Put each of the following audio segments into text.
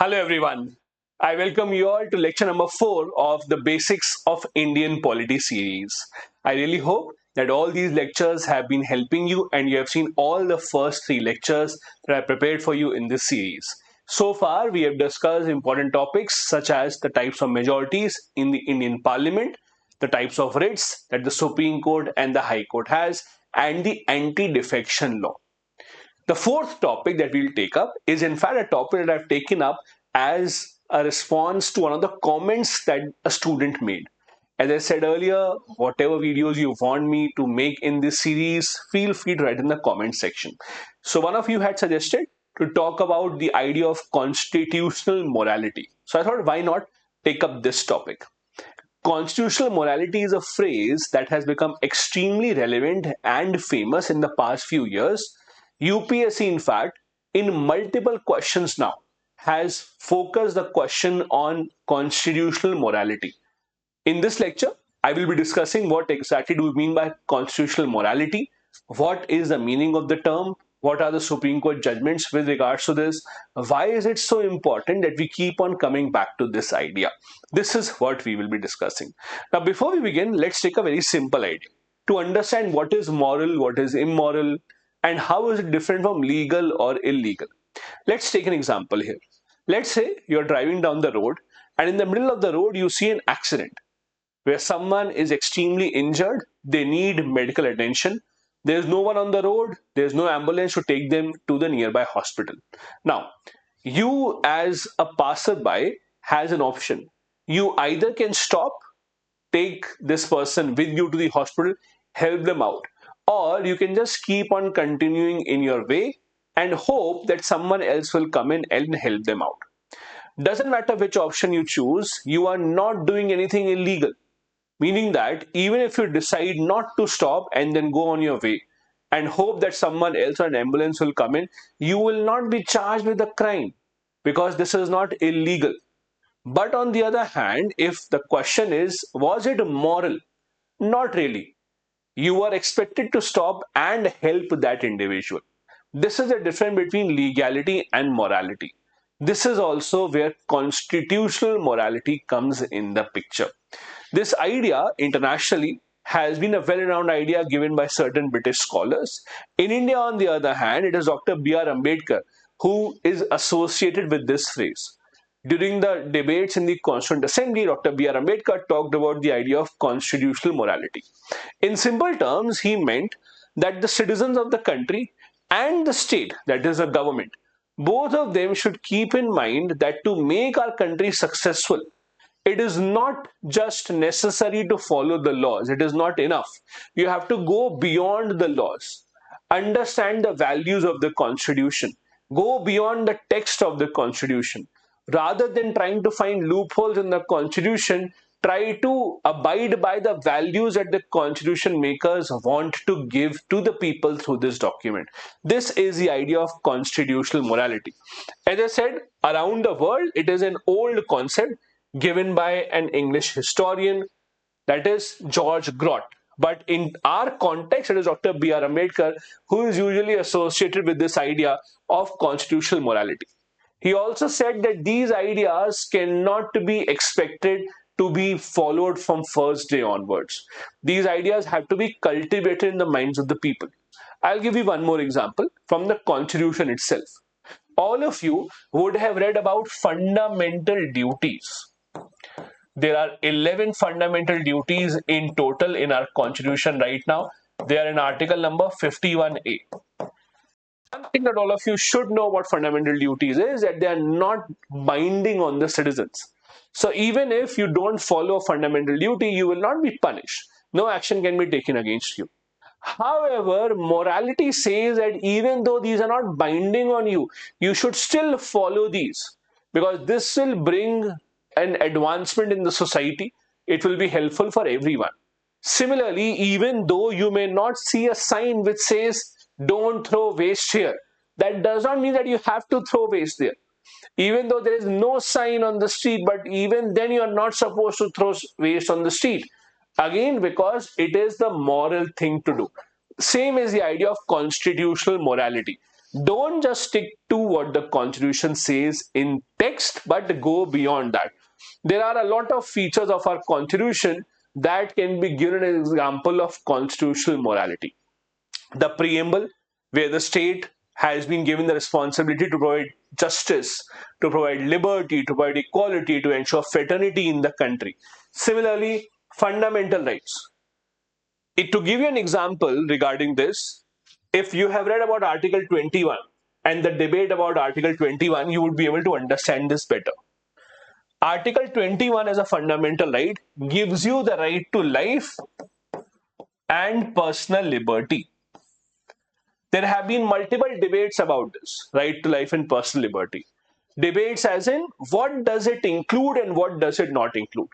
Hello everyone. I welcome you all to lecture number 4 of the Basics of Indian Polity series. I really hope that all these lectures have been helping you and you have seen all the first 3 lectures that I prepared for you in this series. So far, we have discussed important topics such as the types of majorities in the Indian Parliament, the types of writs that the Supreme Court and the High Court has, and the anti-defection law. The fourth topic that we'll take up is in fact a topic that I've taken up as a response to one of the comments that a student made. As I said earlier, whatever videos you want me to make in this series, feel free to write in the comment section. So one of you had suggested to talk about the idea of constitutional morality. So I thought, why not take up this topic? Constitutional morality is a phrase that has become extremely relevant and famous in the past few years. UPSC, in fact, in multiple questions now, has focused the question on constitutional morality. In this lecture, I will be discussing what exactly do we mean by constitutional morality, what is the meaning of the term, what are the Supreme Court judgments with regards to this, why is it so important that we keep on coming back to this idea. This is what we will be discussing. Now, before we begin, let's take a very simple idea. To understand what is moral, what is immoral, and how is it different from legal or illegal. Let's take an example here. Let's say you're driving down the road and in the middle of the road you see an accident where someone is extremely injured, they need medical attention. There's no one on the road, there's no ambulance to take them to the nearby hospital. Now, you as a passerby has an option. You either can stop, take this person with you to the hospital, help them out, or you can just keep on continuing in your way and hope that someone else will come in and help them out. Doesn't matter which option you choose, you are not doing anything illegal. Meaning that even if you decide not to stop and then go on your way and hope that someone else or an ambulance will come in, you will not be charged with a crime because this is not illegal. But on the other hand, if the question is, was it moral? Not really. You are expected to stop and help that individual. This is the difference between legality and morality. This is also where constitutional morality comes in the picture. This idea internationally has been a well-renowned idea given by certain British scholars. In India, on the other hand, it is Dr. B.R. Ambedkar who is associated with this phrase. During the debates in the Constituent Assembly, Dr. B.R. Ambedkar talked about the idea of constitutional morality. In simple terms, he meant that the citizens of the country and the state, that is the government, both of them should keep in mind that to make our country successful, it is not just necessary to follow the laws. It is not enough. You have to go beyond the laws, understand the values of the Constitution, go beyond the text of the Constitution. Rather than trying to find loopholes in the Constitution, try to abide by the values that the Constitution makers want to give to the people through this document. This is the idea of constitutional morality. As I said, around the world, it is an old concept given by an English historian, that is George Grott. But in our context, it is Dr. B.R. Ambedkar who is usually associated with this idea of constitutional morality. He also said that these ideas cannot be expected to be followed from first day onwards. These ideas have to be cultivated in the minds of the people. I'll give you one more example from the Constitution itself. All of you would have read about fundamental duties. There are 11 fundamental duties in total in our Constitution right now. They are in article number 51A. One thing that all of you should know about fundamental duties is that they are not binding on the citizens. So even if you don't follow a fundamental duty, you will not be punished. No action can be taken against you. However, morality says that even though these are not binding on you, you should still follow these because this will bring an advancement in the society. It will be helpful for everyone. Similarly, even though you may not see a sign which says don't throw waste here, that does not mean that you have to throw waste there. Even though there is no sign on the street, but even then you are not supposed to throw waste on the street. Again, because it is the moral thing to do. Same is the idea of constitutional morality. Don't just stick to what the constitution says in text, but go beyond that. There are a lot of features of our constitution that can be given an example of constitutional morality. The preamble, where the state has been given the responsibility to provide justice, to provide liberty, to provide equality, to ensure fraternity in the country. Similarly, fundamental rights. To give you an example regarding this, if you have read about Article 21 and the debate about Article 21, you would be able to understand this better. Article 21 as a fundamental right gives you the right to life and personal liberty. There have been multiple debates about this, right to life and personal liberty. Debates as in what does it include and what does it not include.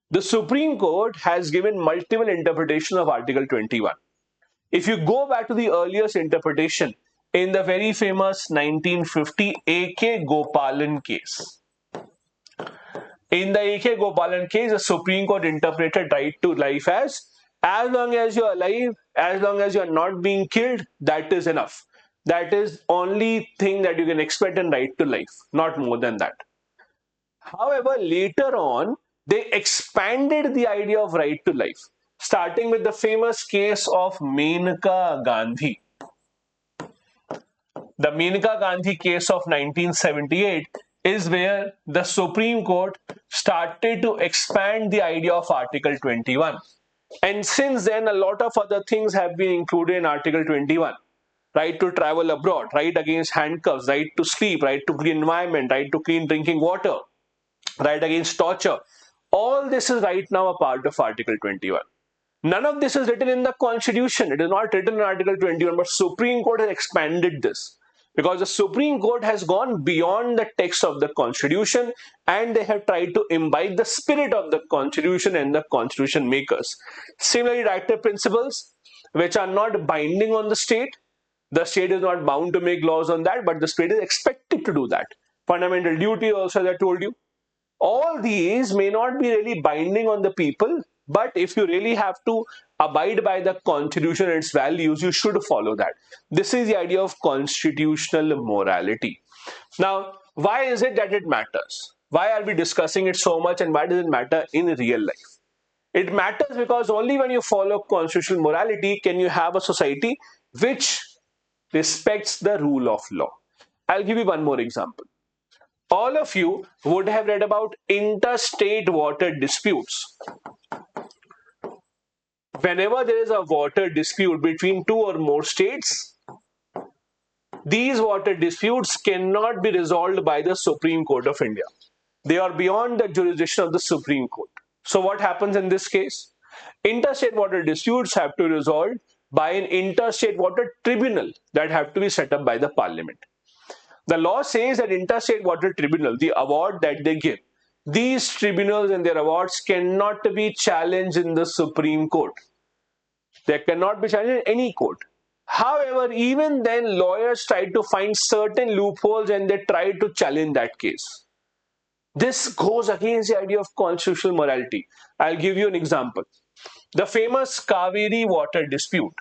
The Supreme Court has given multiple interpretations of Article 21. If you go back to the earliest interpretation in the very famous 1950 A.K. Gopalan case, in the A.K. Gopalan case, the Supreme Court interpreted right to life as long as you're alive, as long as you're not being killed, that is enough. That is only thing that you can expect in right to life, not more than that. However, later on, they expanded the idea of right to life, starting with the famous case of Menaka Gandhi. The Menaka Gandhi case of 1978 is where the Supreme Court started to expand the idea of Article 21. And since then, a lot of other things have been included in Article 21. Right to travel abroad, right against handcuffs, right to sleep, right to clean environment, right to clean drinking water, right against torture. All this is right now a part of Article 21. None of this is written in the Constitution. It is not written in Article 21, but Supreme Court has expanded this because the Supreme Court has gone beyond the text of the Constitution and they have tried to imbibe the spirit of the Constitution and the Constitution makers. Similarly, directive principles, which are not binding on the state. The state is not bound to make laws on that, but the state is expected to do that. Fundamental duty also, as I told you. All these may not be really binding on the people, but if you really have to abide by the Constitution and its values, you should follow that. This is the idea of constitutional morality. Now, why is it that it matters? Why are we discussing it so much and why does it matter in real life? It matters because only when you follow constitutional morality can you have a society which respects the rule of law. I'll give you one more example. All of you would have read about interstate water disputes. Whenever there is a water dispute between two or more states, these water disputes cannot be resolved by the Supreme Court of India. They are beyond the jurisdiction of the Supreme Court. So what happens in this case? Interstate water disputes have to be resolved by an interstate water tribunal that have to be set up by the parliament. The law says that interstate water tribunal, the award that they give, these tribunals and their awards cannot be challenged in the Supreme Court. They cannot be challenged in any court. However, even then, lawyers try to find certain loopholes and they try to challenge that case. This goes against the idea of constitutional morality. I'll give you an example. The famous Kaveri water dispute.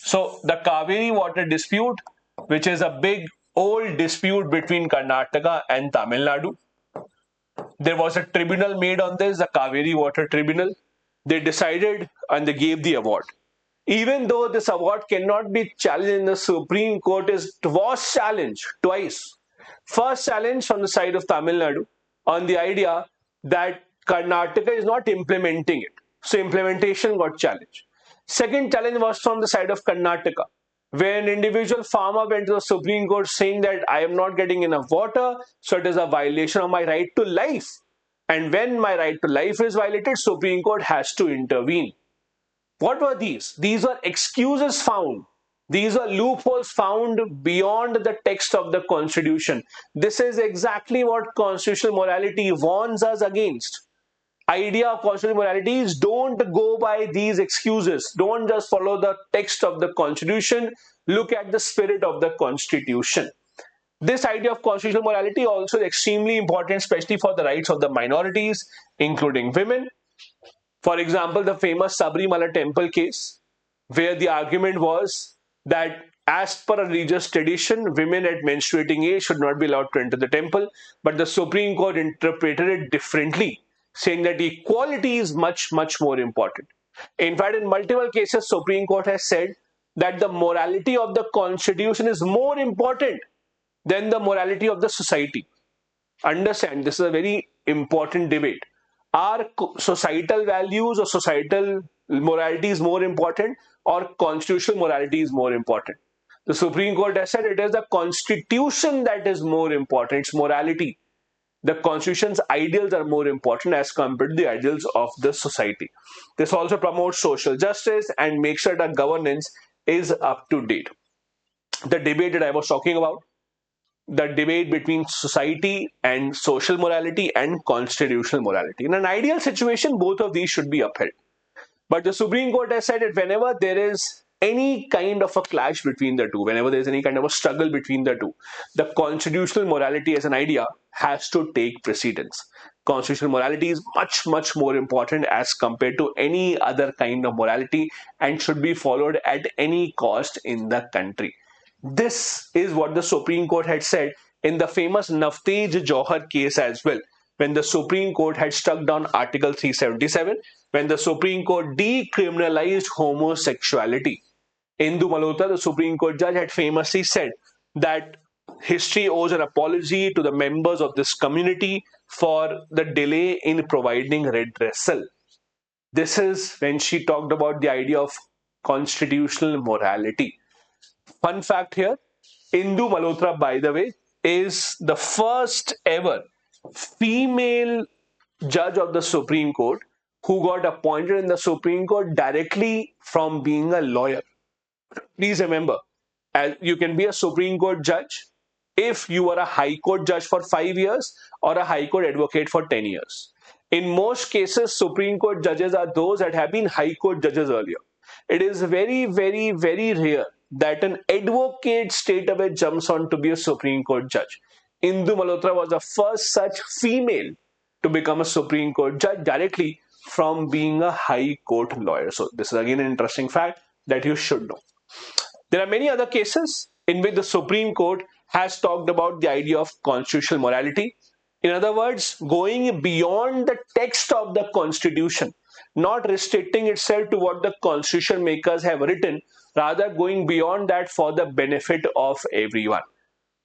So, the Kaveri water dispute, which is a big old dispute between Karnataka and Tamil Nadu. There was a tribunal made on this, the Kaveri Water Tribunal. They decided and they gave the award. Even though this award cannot be challenged in the Supreme Court, it was challenged twice. First challenge from the side of Tamil Nadu on the idea that Karnataka is not implementing it. So implementation got challenged. Second challenge was from the side of Karnataka, where an individual farmer went to the Supreme Court saying that I am not getting enough water, so it is a violation of my right to life. And when my right to life is violated, Supreme Court has to intervene. What were these? These were excuses found. These are loopholes found beyond the text of the Constitution. This is exactly what constitutional morality warns us against. Idea of constitutional morality is don't go by these excuses. Don't just follow the text of the Constitution. Look at the spirit of the Constitution. This idea of constitutional morality also is extremely important, especially for the rights of the minorities, including women. For example, the famous Sabarimala temple case, where the argument was that as per a religious tradition, women at menstruating age should not be allowed to enter the temple, but the Supreme Court interpreted it differently, saying that equality is much, much more important. In fact, in multiple cases, Supreme Court has said that the morality of the constitution is more important than the morality of the society. Understand, this is a very important debate. Are societal values or societal morality is more important, or constitutional morality is more important? The Supreme Court has said it is the constitution that is more important, it's morality. The constitution's ideals are more important as compared to the ideals of the society. This also promotes social justice and makes sure that governance is up to date. The debate that I was talking about, the debate between society and social morality and constitutional morality. In an ideal situation, both of these should be upheld. But the Supreme Court has said that whenever there is any kind of a clash between the two, whenever there is any kind of a struggle between the two, the constitutional morality as an idea has to take precedence. Constitutional morality is much, much more important as compared to any other kind of morality and should be followed at any cost in the country. This is what the Supreme Court had said in the famous Navtej Johar case as well, when the Supreme Court had struck down Article 377, when the Supreme Court decriminalized homosexuality. Indu Malhotra, the Supreme Court judge, had famously said that history owes an apology to the members of this community for the delay in providing redressal. This is when she talked about the idea of constitutional morality. Fun fact here, Indu Malhotra, by the way, is the first ever female judge of the Supreme Court who got appointed in the Supreme Court directly from being a lawyer. Please remember, as you can be a Supreme Court judge if you are a High Court judge for 5 years or a High Court advocate for 10 years. In most cases, Supreme Court judges are those that have been High Court judges earlier. It is very, very, very rare that an advocate straight away jumps on to be a Supreme Court judge. Indu Malhotra was the first such female to become a Supreme Court judge directly from being a High Court lawyer. So this is again an interesting fact that you should know. There are many other cases in which the Supreme Court has talked about the idea of constitutional morality. In other words, going beyond the text of the Constitution, not restricting itself to what the Constitution makers have written, rather going beyond that for the benefit of everyone.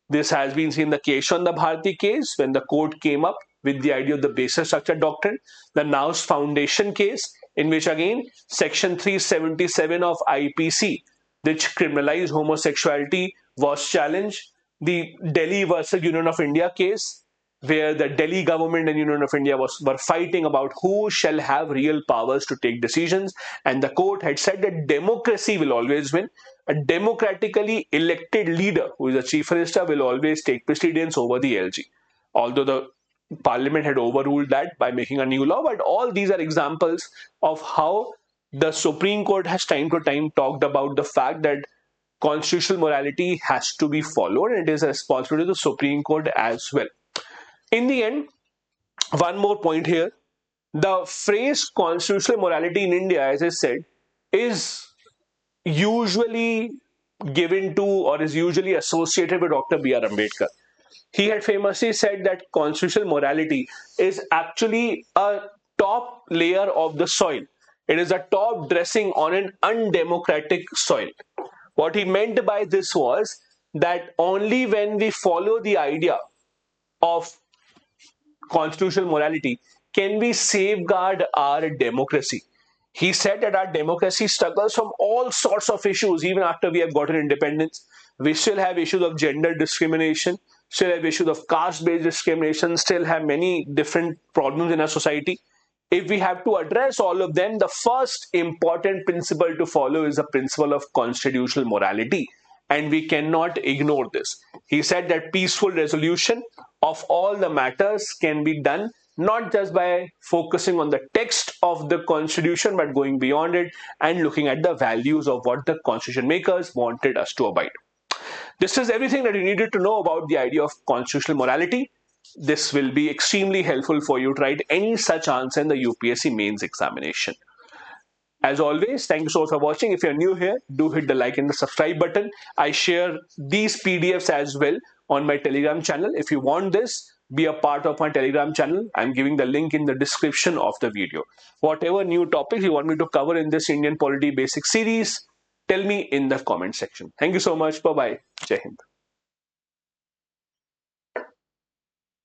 This has been seen in the Keshavanda Bharati case when the court came up with the idea of the basic structure doctrine, the Naus Foundation case, in which again section 377 of IPC, which criminalized homosexuality, was challenged, the Delhi versus Union of India case, where the Delhi government and Union of India were fighting about who shall have real powers to take decisions, and the court had said that democracy will always win. A democratically elected leader, who is the chief minister, will always take precedence over the LG. Although the parliament had overruled that by making a new law, but all these are examples of how the Supreme Court has time to time talked about the fact that constitutional morality has to be followed, and it is a responsibility of the Supreme Court as well. In the end, one more point here, the phrase constitutional morality in India, as I said, is usually given to or is usually associated with Dr. B.R. Ambedkar. He had famously said that constitutional morality is actually a top layer of the soil. It is a top dressing on an undemocratic soil. What he meant by this was that only when we follow the idea of constitutional morality can we safeguard our democracy. He said that our democracy struggles from all sorts of issues even after we have gotten independence. We still have issues of gender discrimination, still have issues of caste-based discrimination, still have many different problems in our society. If we have to address all of them, the first important principle to follow is the principle of constitutional morality, and we cannot ignore this. He said that peaceful resolution of all the matters can be done not just by focusing on the text of the Constitution, but going beyond it and looking at the values of what the Constitution makers wanted us to abide. This is everything that you needed to know about the idea of constitutional morality. This will be extremely helpful for you to write any such answer in the UPSC mains examination. As always, thank you so much for watching. If you're new here, do hit the like and the subscribe button. I share these PDFs as well on my Telegram channel. If you want this, be a part of my Telegram channel. I'm giving the link in the description of the video. Whatever new topics you want me to cover in this Indian Polity Basic series, tell me in the comment section. Thank you so much. Bye-bye. Jai Hind.